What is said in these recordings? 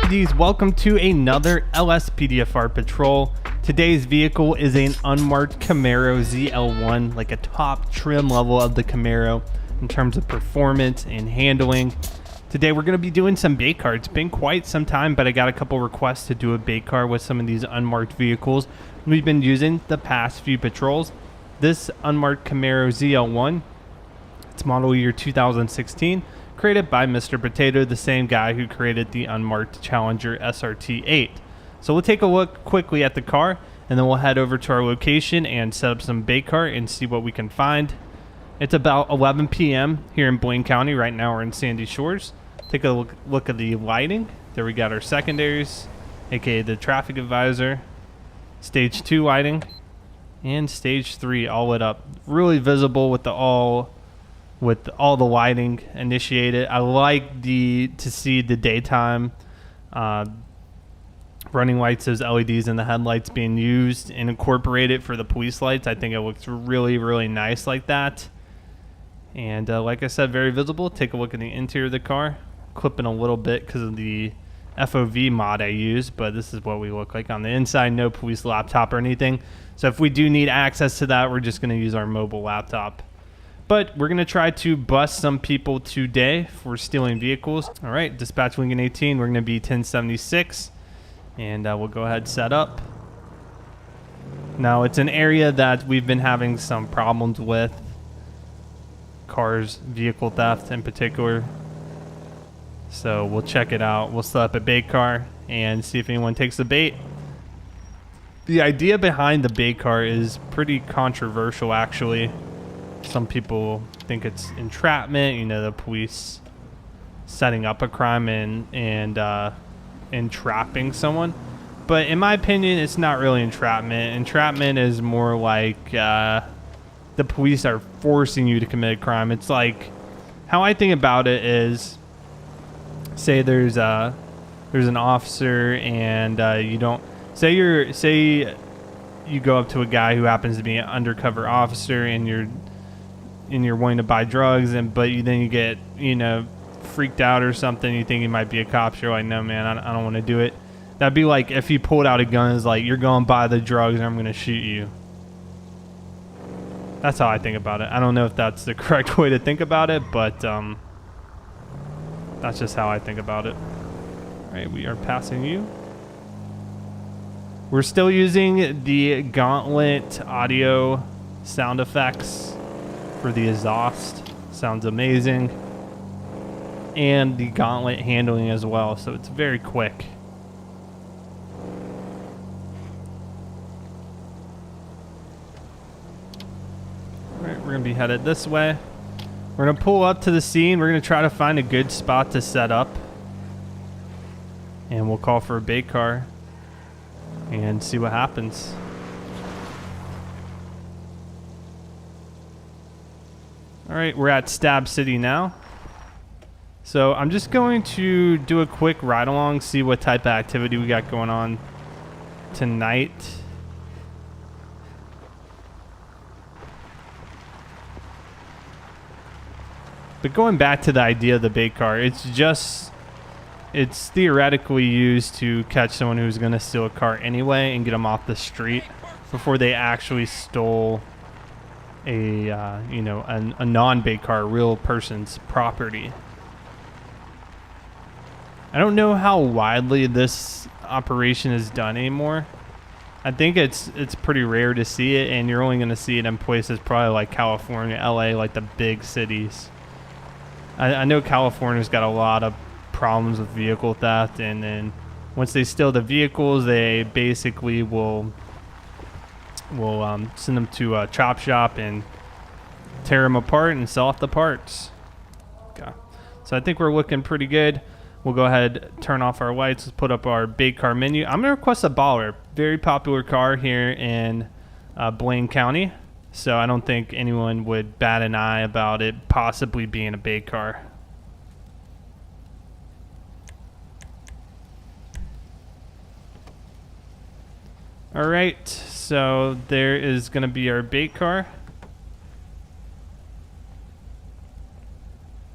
LSPDs, welcome to another LSPDFR patrol. Today's vehicle is an unmarked Camaro ZL1, like a top trim level of the Camaro in terms of performance and handling. Today we're going to be doing some bait car. It's been quite some time, but I got a couple requests to do a bait car with some of these unmarked vehicles we've been using the past few patrols. This unmarked Camaro ZL1, it's model year 2016. Created by Mr. Potato, the same guy who created the unmarked Challenger SRT8. So we'll take a look quickly at the car, and then we'll head over to our location and set up some bait car and see what we can find. It's about 11 p.m. here in Blaine County. Right now we're in Sandy Shores. Take a look at the lighting. There we got our secondaries, aka the traffic advisor, stage 2 lighting, and stage 3 all lit up. Really visible with all the lighting initiated. I like to see the daytime running lights, those LEDs in the headlights being used and incorporated for the police lights. I think it looks really, really nice like that. And like I said, very visible. Take a look at the interior of the car. Clipping a little bit because of the FOV mod I use, but this is what we look like on the inside. No police laptop or anything. So if we do need access to that, we're just going to use our mobile laptop. But we're going to try to bust some people today for stealing vehicles. All right, dispatch Lincoln 18. We're going to be 1076. And we'll go ahead and set up. Now, it's an area that we've been having some problems with. Cars, vehicle theft in particular. So we'll check it out. We'll set up a bait car and see if anyone takes the bait. The idea behind the bait car is pretty controversial, actually. Some people think it's entrapment, you know, the police setting up a crime and entrapping someone. But in my opinion, it's not really entrapment. Entrapment is more like the police are forcing you to commit a crime. It's like, how I think about it is, say there's an officer and you don't say you go up to a guy who happens to be an undercover officer and you're wanting to buy drugs, but then you get, you know, freaked out or something. You think he might be a cop. So you're like, no, man, I don't want to do it. That'd be like if he pulled out a gun. It's like, you're going to buy the drugs and I'm going to shoot you. That's how I think about it. I don't know if that's the correct way to think about it, but that's just how I think about it. All right, we are passing you. We're still using the Gauntlet audio sound effects for the exhaust. Sounds amazing. And the Gauntlet handling as well, so it's very quick. Alright, we're going to be headed this way. We're going to pull up to the scene. We're going to try to find a good spot to set up. And we'll call for a bait car and see what happens. All right, we're at Stab City now. So I'm just going to do a quick ride along, see what type of activity we got going on tonight. But going back to the idea of the bait car, it's theoretically used to catch someone who's going to steal a car anyway and get them off the street before they actually stole a non-bait car, a real person's property. I don't know how widely this operation is done anymore. I think it's pretty rare to see it, and you're only going to see it in places probably like California, LA, like the big cities. I know California's got a lot of problems with vehicle theft, and then once they steal the vehicles, they basically will send them to a chop shop and tear them apart and sell off the parts. Okay. So I think we're looking pretty good. We'll go ahead, turn off our lights, let's put up our bait car menu. I'm going to request a Baller, very popular car here in Blaine County. So I don't think anyone would bat an eye about it possibly being a bait car. All right, so there is going to be our bait car.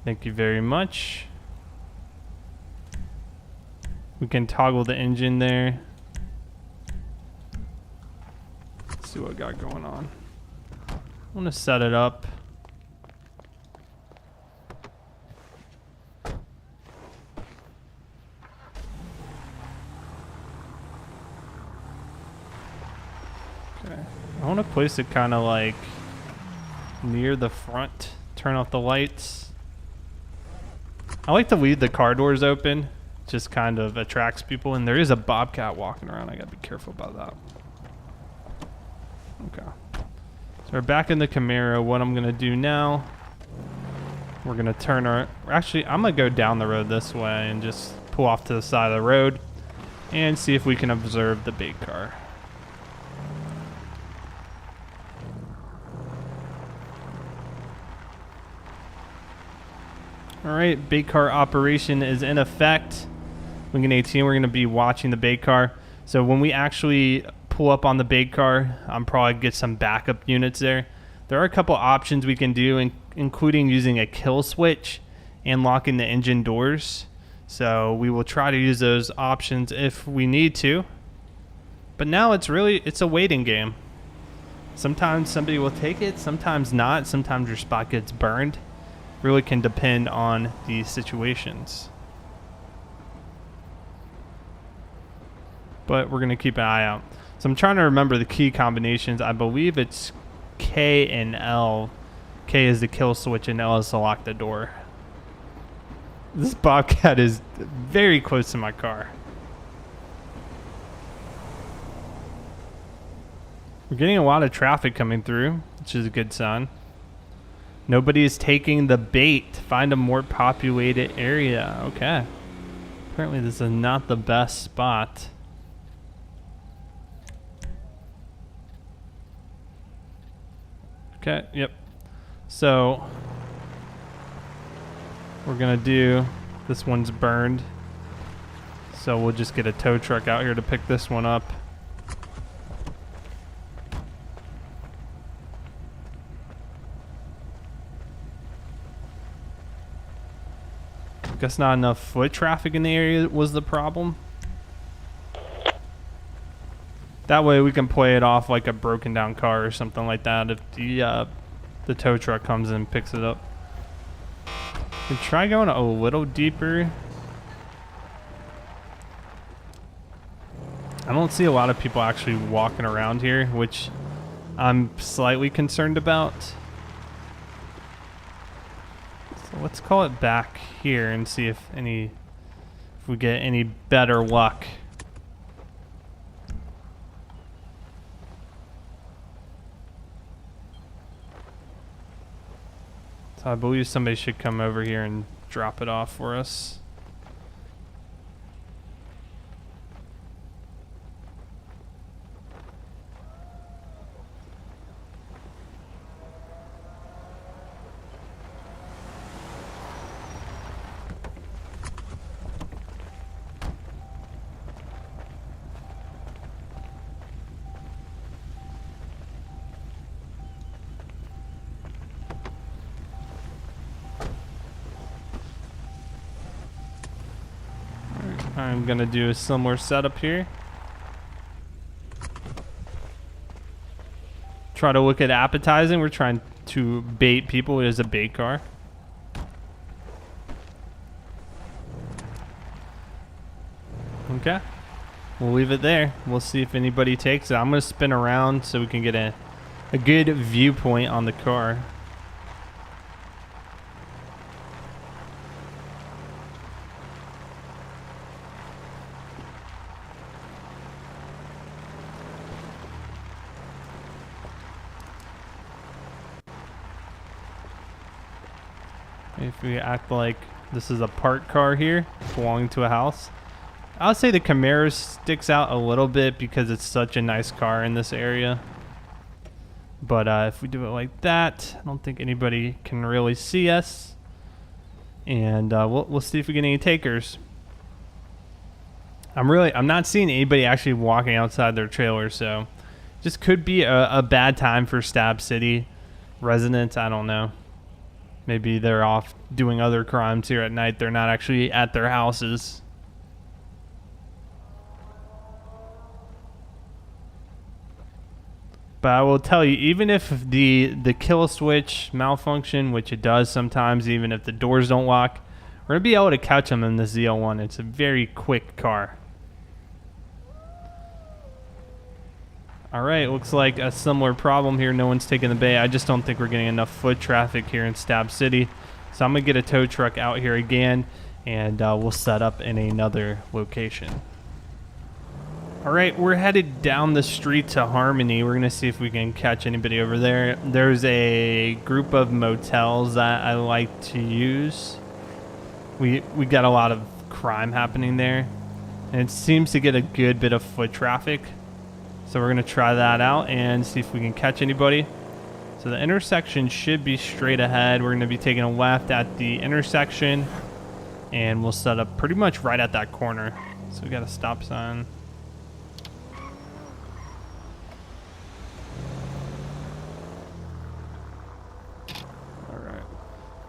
Thank you very much. We can toggle the engine there. Let's see what I got going on. I want to set it up. Okay. I want to place it kind of like near the front. Turn off the lights. I like to leave the car doors open. Just kind of attracts people, and there is a bobcat walking around. I gotta be careful about that. Okay. So we're back in the Camaro. What I'm gonna do now, we're gonna turn our... Actually, I'm gonna go down the road this way and just pull off to the side of the road and see if we can observe the bait car. Alright, bait car operation is in effect. Lincoln 18, we're going to be watching the bait car. So when we actually pull up on the bait car, I'm probably get some backup units there. There are a couple options we can do, including using a kill switch and locking the engine doors. So we will try to use those options if we need to. But now it's a waiting game. Sometimes somebody will take it, sometimes not. Sometimes your spot gets burned. Really can depend on the situations. But we're going to keep an eye out. So I'm trying to remember the key combinations. I believe it's K and L. K is the kill switch and L is to lock the door. This bobcat is very close to my car. We're getting a lot of traffic coming through, which is a good sign. Nobody is taking the bait. Find a more populated area. Okay. Apparently this is not the best spot. Okay, yep. So we're gonna do, this one's burned. So we'll just get a tow truck out here to pick this one up. Guess not enough foot traffic in the area was the problem. That way we can play it off like a broken down car or something like that if the tow truck comes in and picks it up. We try going a little deeper. I don't see a lot of people actually walking around here, which I'm slightly concerned about. So let's call it back here and see if we get any better luck. So I believe somebody should come over here and drop it off for us. I'm gonna do a similar setup here. Try to look at appetizing. We're trying to bait people as a bait car. Okay. We'll leave it there. We'll see if anybody takes it. I'm gonna spin around so we can get a good viewpoint on the car. If we act like this is a parked car here belonging to a house, I'll say the Camaro sticks out a little bit because it's such a nice car in this area. But if we do it like that, I don't think anybody can really see us. And we'll see if we get any takers. I'm not seeing anybody actually walking outside their trailer, so just could be a bad time for Stab City residents. I don't know. Maybe they're off doing other crimes here at night. They're not actually at their houses. But I will tell you, even if the kill switch malfunction, which it does sometimes, even if the doors don't lock, we're going to be able to catch them in the ZL1. It's a very quick car. All right, looks like a similar problem here. No one's taking the bait. I just don't think we're getting enough foot traffic here in Stab City. So I'm going to get a tow truck out here again, and we'll set up in another location. All right, we're headed down the street to Harmony. We're going to see if we can catch anybody over there. There's a group of motels that I like to use. We got a lot of crime happening there, and it seems to get a good bit of foot traffic. So we're going to try that out and see if we can catch anybody. So the intersection should be straight ahead. We're going to be taking a left at the intersection, and we'll set up pretty much right at that corner. So we got a stop sign.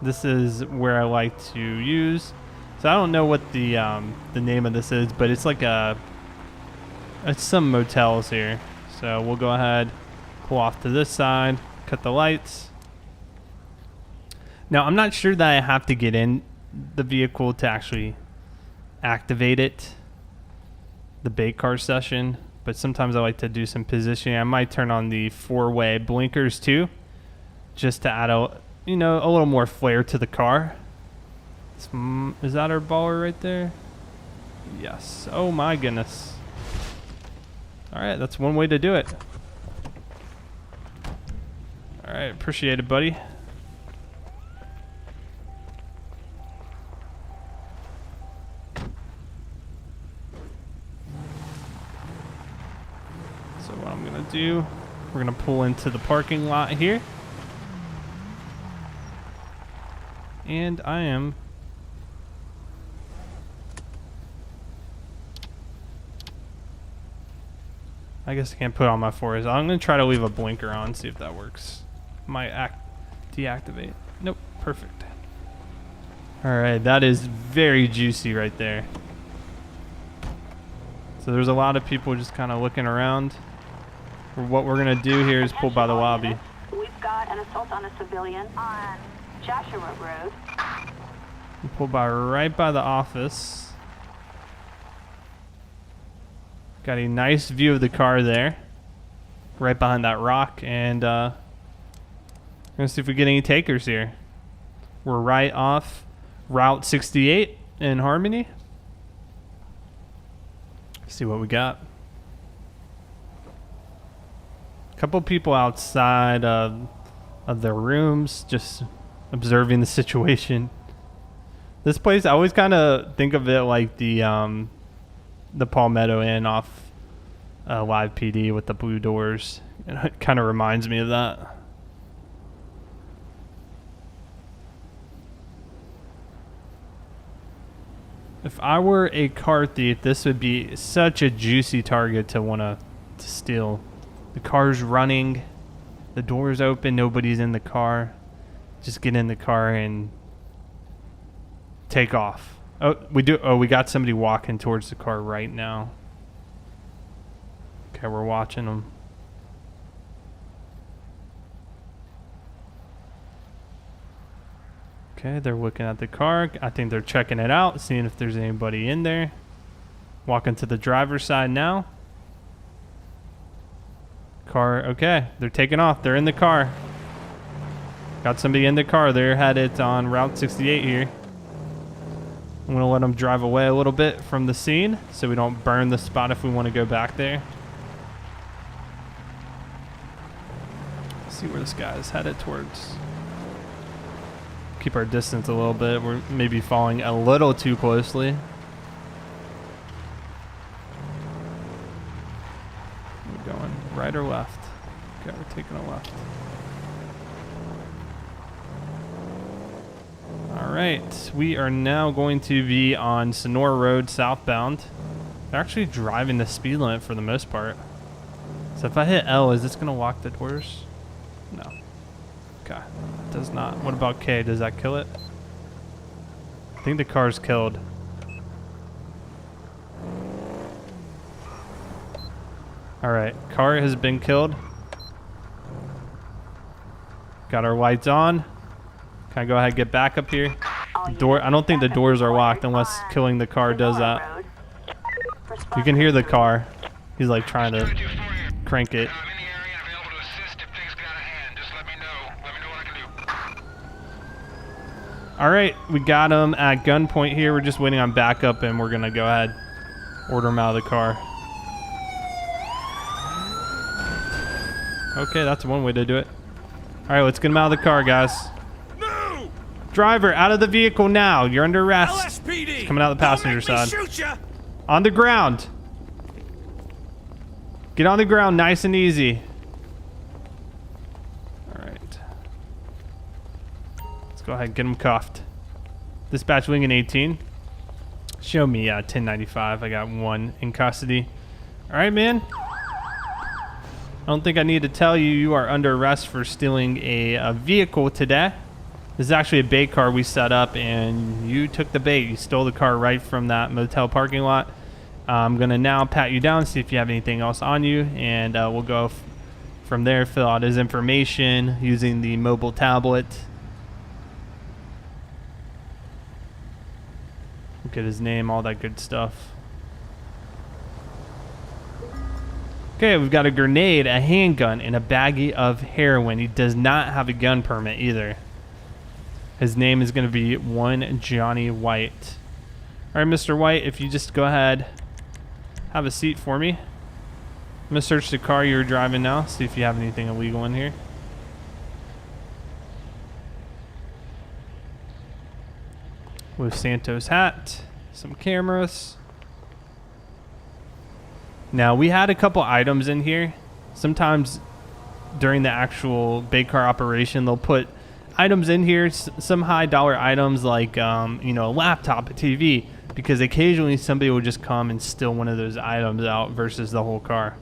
This is where I like to use. So I don't know what the name of this is, but it's like it's some motels here. So we'll go ahead, pull off to this side, cut the lights. Now I'm not sure that I have to get in the vehicle to actually activate it, the bait car session, but sometimes I like to do some positioning. I might turn on the 4-way blinkers too, just to add a little more flair to the car. Is that our baller right there? Yes. Oh my goodness. All right, that's one way to do it. All right, appreciate it, buddy. So what I'm gonna do, we're gonna pull into the parking lot here. And I guess I can't put on my forest. I'm going to try to leave a blinker on, see if that works. Might deactivate. Nope, perfect. Alright, that is very juicy right there. So there's a lot of people just kind of looking around. What we're going to do here is pull by the lobby. We've got an assault on a civilian on Joshua Road. Pull by right by the office. Got a nice view of the car there, right behind that rock, and we're gonna see if we get any takers here. We're right off Route 68 in Harmony. See what we got. A couple people outside of their rooms, just observing the situation. This place, I always kind of think of it like the Palmetto Inn off Live PD with the blue doors. It kind of reminds me of that. If I were a car thief, this would be such a juicy target to want to steal. The car's running, the door's open, nobody's in the car. Just get in the car and take off. We got somebody walking towards the car right now. Okay, we're watching them. Okay, they're looking at the car. I think they're checking it out, seeing if there's anybody in there. Walking to the driver's side now. Car, okay, they're taking off. They're in the car. Got somebody in the car. They're headed on Route 68 here. I'm going to let them drive away a little bit from the scene so we don't burn the spot if we want to go back there. Let's see where this guy is headed towards. Keep our distance a little bit. We're maybe following a little too closely. We're going right or left? Okay, we're taking a left. Alright, we are now going to be on Sonora Road southbound. They're actually driving the speed limit for the most part. So if I hit L, is this going to lock the doors? No. Okay, it does not. What about K? Does that kill it? I think the car's killed. Alright, car has been killed. Got our lights on. Can I go ahead and get back up here? All Door. I don't think the doors are locked unless killing the car does that. You can hear the car. He's like trying to crank it. I'm in the area and available to assist if things get out of hand. Just let me know. Let me know what I can do. All right, we got him at gunpoint here. We're just waiting on backup, and we're gonna go ahead, order him out of the car. Okay, that's one way to do it. All right, let's get him out of the car, guys. No! Driver, out of the vehicle now. You're under arrest. LSPD! He's coming out the passenger side. Shoot ya! On the ground. Get on the ground, nice and easy. All right. Let's go ahead and get him cuffed. Dispatch Lincoln 18. Show me 1095. I got one in custody. All right, man. I don't think I need to tell you you are under arrest for stealing a vehicle today. This is actually a bait car we set up, and you took the bait. You stole the car right from that motel parking lot. I'm going to now pat you down, see if you have anything else on you, and we'll go from there, fill out his information using the mobile tablet. Look at his name, all that good stuff. Okay, we've got a grenade, a handgun, and a baggie of heroin. He does not have a gun permit either. His name is going to be one Johnny White. All right, Mr. White, if you just go ahead, have a seat for me. I'm going to search the car you're driving now, see if you have anything illegal in here. With Santos hat, some cameras. Now, we had a couple items in here. Sometimes during the actual bait car operation, they'll put items in here, some high dollar items like, you know, a laptop, a TV, because occasionally somebody will just come and steal one of those items out versus the whole car.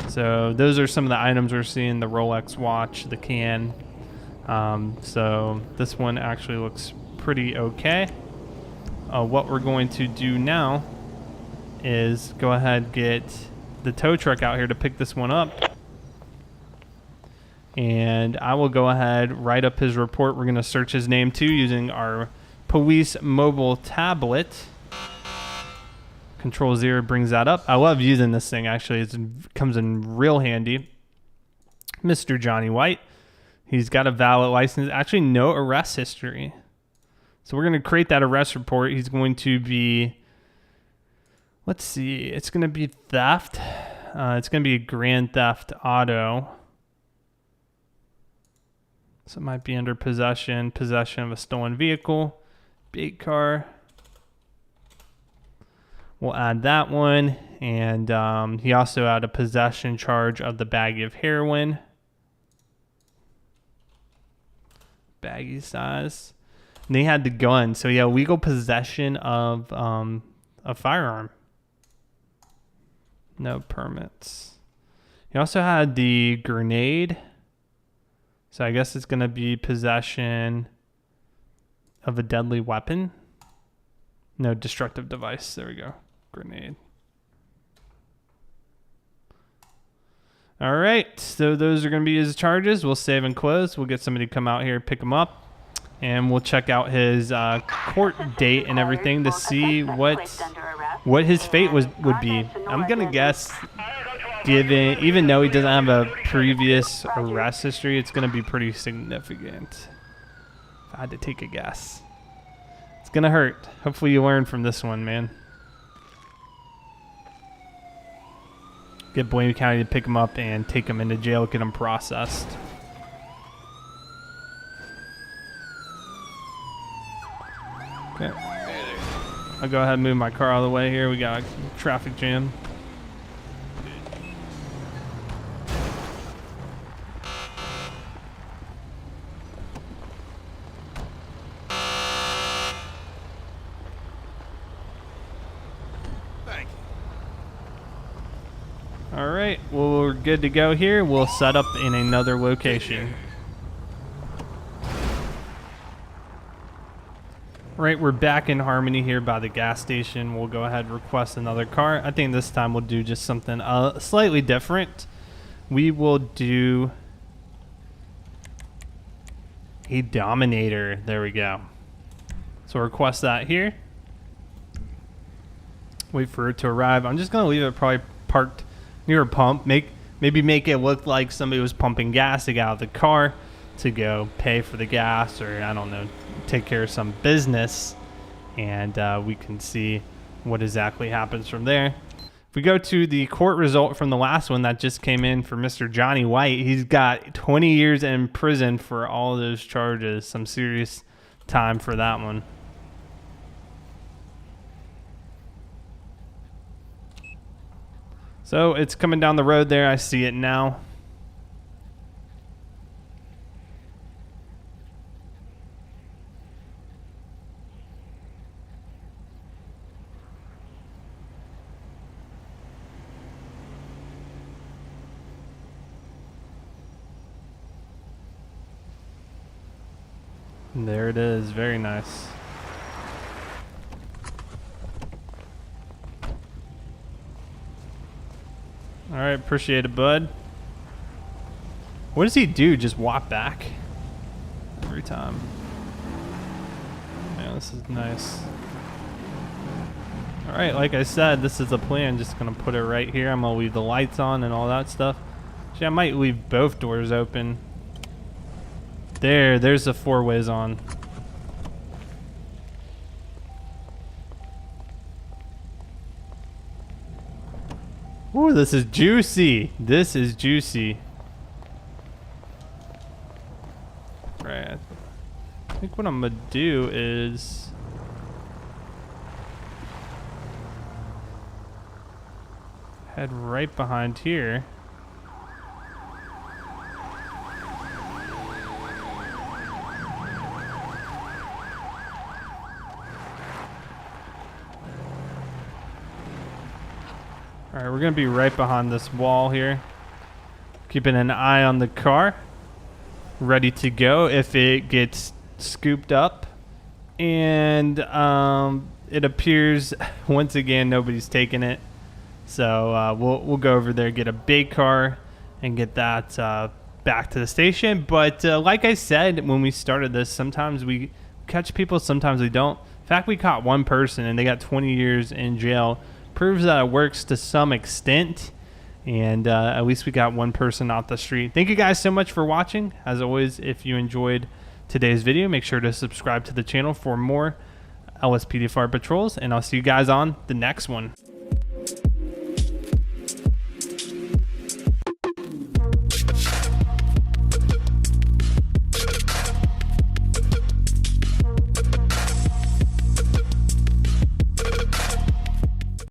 So those are some of the items we're seeing, the Rolex watch, the can. So this one actually looks pretty okay. What we're going to do now is go ahead and get the tow truck out here to pick this one up. And I will go ahead, write up his report. We're going to search his name too using our police mobile tablet. Control 0 brings that up. I love using this thing, actually. It comes in real handy. Mr. Johnny White. He's got a valid license. Actually, no arrest history. So we're going to create that arrest report. He's going to be, let's see, it's going to be theft. It's going to be a grand theft auto. So it might be under possession of a stolen vehicle, bait car. We'll add that one. And he also had a possession charge of the baggie of heroin. Baggie size. And they had the gun. So yeah, legal possession of a firearm. No permits. He also had the grenade. So I guess it's going to be possession of a deadly weapon. No, destructive device. There we go. Grenade. All right. So those are going to be his charges. We'll save and close. We'll get somebody to come out here, pick him up. And we'll check out his court date and everything to see what his fate would be. I'm going to guess, given, even though he doesn't have a previous arrest history, it's going to be pretty significant. If I had to take a guess. It's going to hurt. Hopefully you learn from this one, man. Get Blaine County to pick him up and take him into jail, get him processed. Okay. I'll go ahead and move my car out of the way here. We got a traffic jam. Thank you. All right. Well, we're good to go here. We'll set up in another location. Right, we're back in Harmony here by the gas station. We'll go ahead and request another car. I think this time we'll do just something slightly different. We will do A Dominator. There we go. So request that here. Wait for it to arrive. I'm just going to leave it probably parked near a pump. Maybe make it look like somebody was pumping gas to get out of the car to go pay for the gas, or I don't know, take care of some business. And we can see what exactly happens from there. If we go to the court result from the last one that just came in for Mr. Johnny White, he's got 20 years in prison for all of those charges. Some serious time for that one. So it's coming down the road there. I see it now. And there it is. Very nice. All right, appreciate it, bud. What does he do? Just walk back every time. Yeah, this is nice. All right, like I said, this is the plan. Just gonna put it right here. I'm gonna leave the lights on and all that stuff. Actually, I might leave both doors open. There's the 4-ways on. Ooh, this is juicy. This is juicy. Right. I think what I'm gonna do is head right behind here. All right, we're gonna be right behind this wall here, keeping an eye on the car, ready to go if it gets scooped up. And it appears once again nobody's taking it, so we'll go over there, get a big car, and get that back to the station. But like I said when we started this, sometimes we catch people, sometimes we don't. In fact, we caught one person and they got 20 years in jail. Proves that it works to some extent, and at least we got one person off the street. Thank you guys so much for watching. As always, if you enjoyed today's video, make sure to subscribe to the channel for more LSPDFR patrols, and I'll see you guys on the next one.